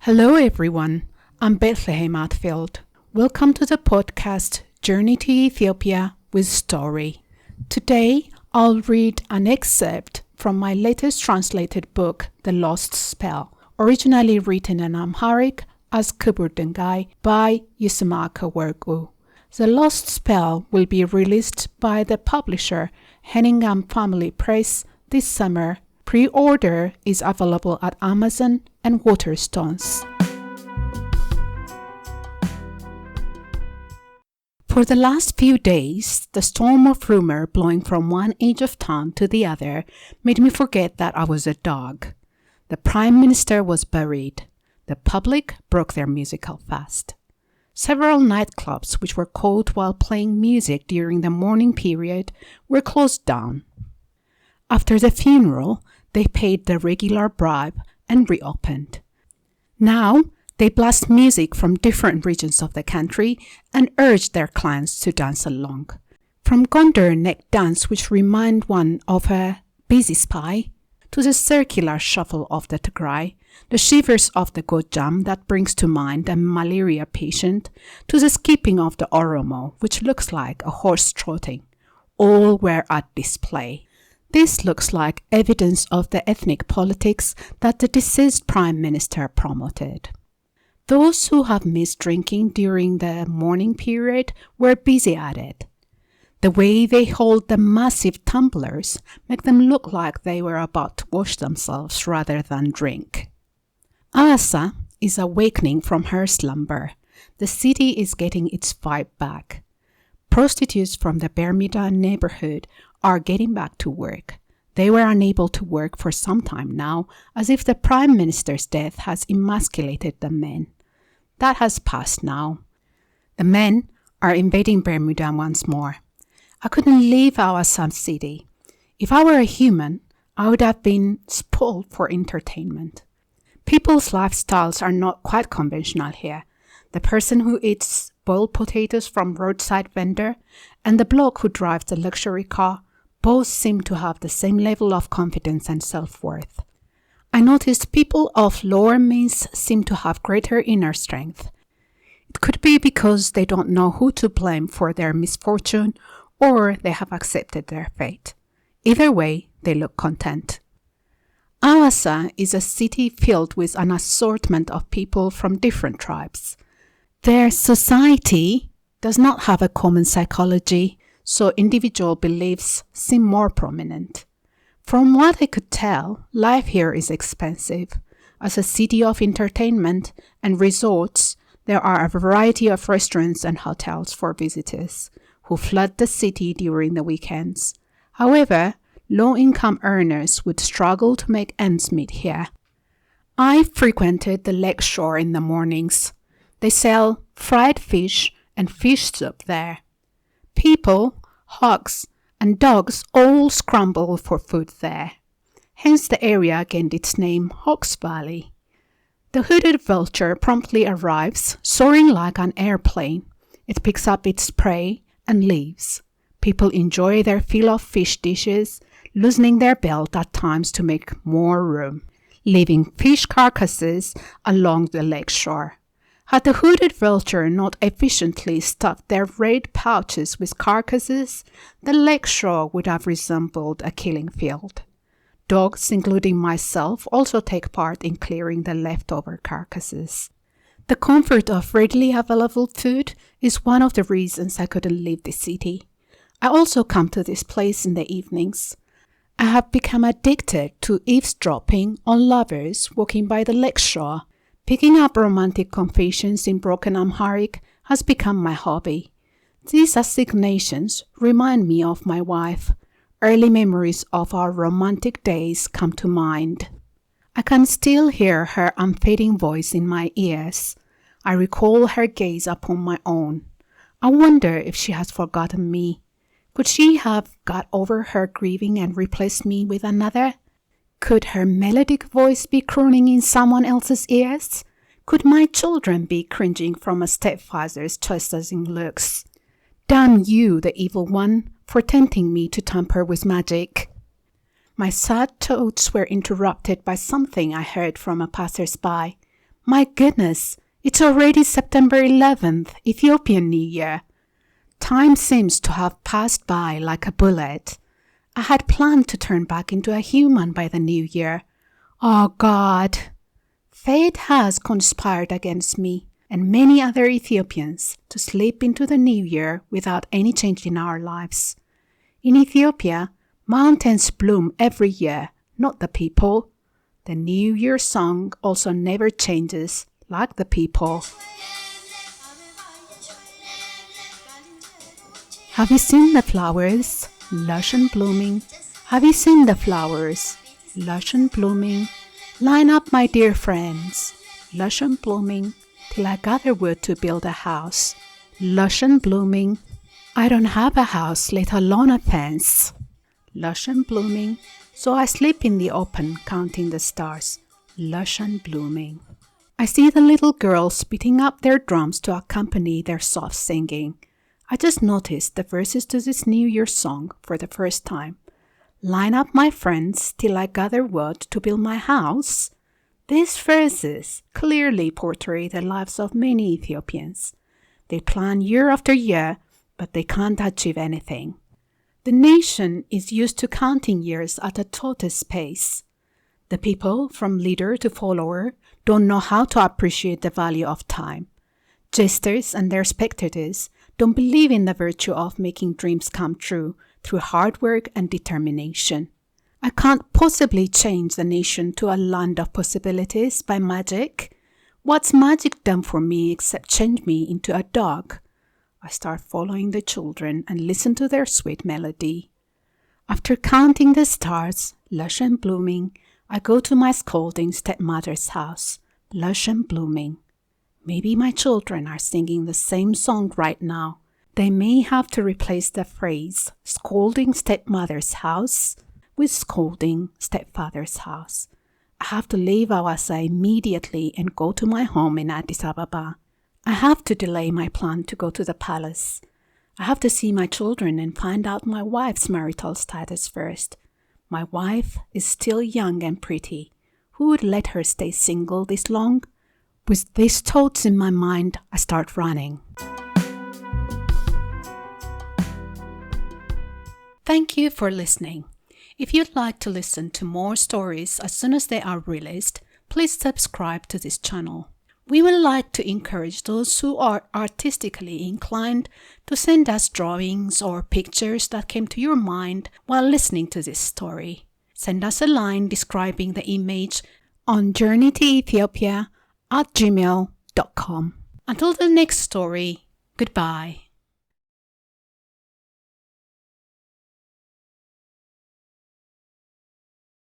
Hello everyone, I'm Bethlehem Atfield. Welcome to the podcast Journey to Ethiopia with Story. Today I'll read an excerpt from my latest translated book, The Lost Spell, originally written in Amharic as Kubur Dengai by Yisamaka Wergu. The Lost Spell will be released by the publisher Henningham Family Press this summer. Pre-order is available at Amazon and Waterstones. For the last few days, the storm of rumor blowing from one edge of town to the other made me forget that I was a dog. The Prime Minister was buried. The public broke their musical fast. Several nightclubs which were closed while playing music during the mourning period were closed down. After the funeral, they paid the regular bribe and reopened. Now, they blast music from different regions of the country and urge their clients to dance along. From Gondar neck dance, which remind one of a busy spy, to the circular shuffle of the Tigray, the shivers of the Gojam that brings to mind a malaria patient, to the skipping of the Oromo, which looks like a horse trotting, all were at display. This looks like evidence of the ethnic politics that the deceased Prime Minister promoted. Those who have missed drinking during the mourning period were busy at it. The way they hold the massive tumblers make them look like they were about to wash themselves rather than drink. Asa is awakening from her slumber. The city is getting its vibe back. Prostitutes from the Bermuda neighborhood are getting back to work. They were unable to work for some time now, as if the Prime Minister's death has emasculated the men. That has passed now. The men are invading Bermuda once more. I couldn't leave our sub-city. If I were a human, I would have been spoiled for entertainment. People's lifestyles are not quite conventional here. The person who eats boiled potatoes from roadside vendor and the bloke who drives the luxury car both seem to have the same level of confidence and self-worth. I noticed people of lower means seem to have greater inner strength. It could be because they don't know who to blame for their misfortune or they have accepted their fate. Either way, they look content. Awassa is a city filled with an assortment of people from different tribes. Their society does not have a common psychology, so individual beliefs seem more prominent. From what I could tell, life here is expensive. As a city of entertainment and resorts, there are a variety of restaurants and hotels for visitors who flood the city during the weekends. However, low-income earners would struggle to make ends meet here. I frequented the lake shore in the mornings. They sell fried fish and fish soup there. People, hogs, and dogs all scramble for food there. Hence the area gained its name Hawks Valley. The hooded vulture promptly arrives, soaring like an airplane. It picks up its prey and leaves. People enjoy their fill of fish dishes, loosening their belt at times to make more room, leaving fish carcasses along the lake shore. Had the hooded vulture not efficiently stuffed their red pouches with carcasses, the lake shore would have resembled a killing field. Dogs, including myself, also take part in clearing the leftover carcasses. The comfort of readily available food is one of the reasons I couldn't leave the city. I also come to this place in the evenings. I have become addicted to eavesdropping on lovers walking by the lake shore. Picking up romantic confessions in broken Amharic has become my hobby. These assignations remind me of my wife. Early memories of our romantic days come to mind. I can still hear her unfading voice in my ears. I recall her gaze upon my own. I wonder if she has forgotten me. Could she have got over her grieving and replaced me with another? Could her melodic voice be crooning in someone else's ears? Could my children be cringing from a stepfather's chastising looks? Damn you, the evil one, for tempting me to tamper with magic. My sad thoughts were interrupted by something I heard from a passer-by. My goodness, it's already September 11th, Ethiopian New Year. Time seems to have passed by like a bullet. I had planned to turn back into a human by the new year. Oh God! Fate has conspired against me and many other Ethiopians to slip into the new year without any change in our lives. In Ethiopia, mountains bloom every year, not the people. The New Year song also never changes, like the people. Have you seen the flowers, lush and blooming? Have you seen the flowers, lush and blooming? Line up, my dear friends, lush and blooming, till I gather wood to build a house, lush and blooming. I don't have a house, let alone a fence, lush and blooming. So I sleep in the open, counting the stars, lush and blooming. I see the little girls beating up their drums to accompany their soft singing. I just noticed the verses to this New Year song for the first time. Line up, my friends, till I gather wood to build my house. These verses clearly portray the lives of many Ethiopians. They plan year after year, but they can't achieve anything. The nation is used to counting years at a tortoise pace. The people, from leader to follower, don't know how to appreciate the value of time. Jesters and their spectators don't believe in the virtue of making dreams come true through hard work and determination. I can't possibly change the nation to a land of possibilities by magic. What's magic done for me except change me into a dog? I start following the children and listen to their sweet melody. After counting the stars, lush and blooming, I go to my scolding stepmother's house, lush and blooming. Maybe my children are singing the same song right now. They may have to replace the phrase scolding stepmother's house with scolding stepfather's house. I have to leave Awasa immediately and go to my home in Addis Ababa. I have to delay my plan to go to the palace. I have to see my children and find out my wife's marital status first. My wife is still young and pretty. Who would let her stay single this long? With these thoughts in my mind, I start running. Thank you for listening. If you'd like to listen to more stories as soon as they are released, please subscribe to this channel. We would like to encourage those who are artistically inclined to send us drawings or pictures that came to your mind while listening to this story. Send us a line describing the image on journeytoethiopia@gmail.com. Until the next story, goodbye.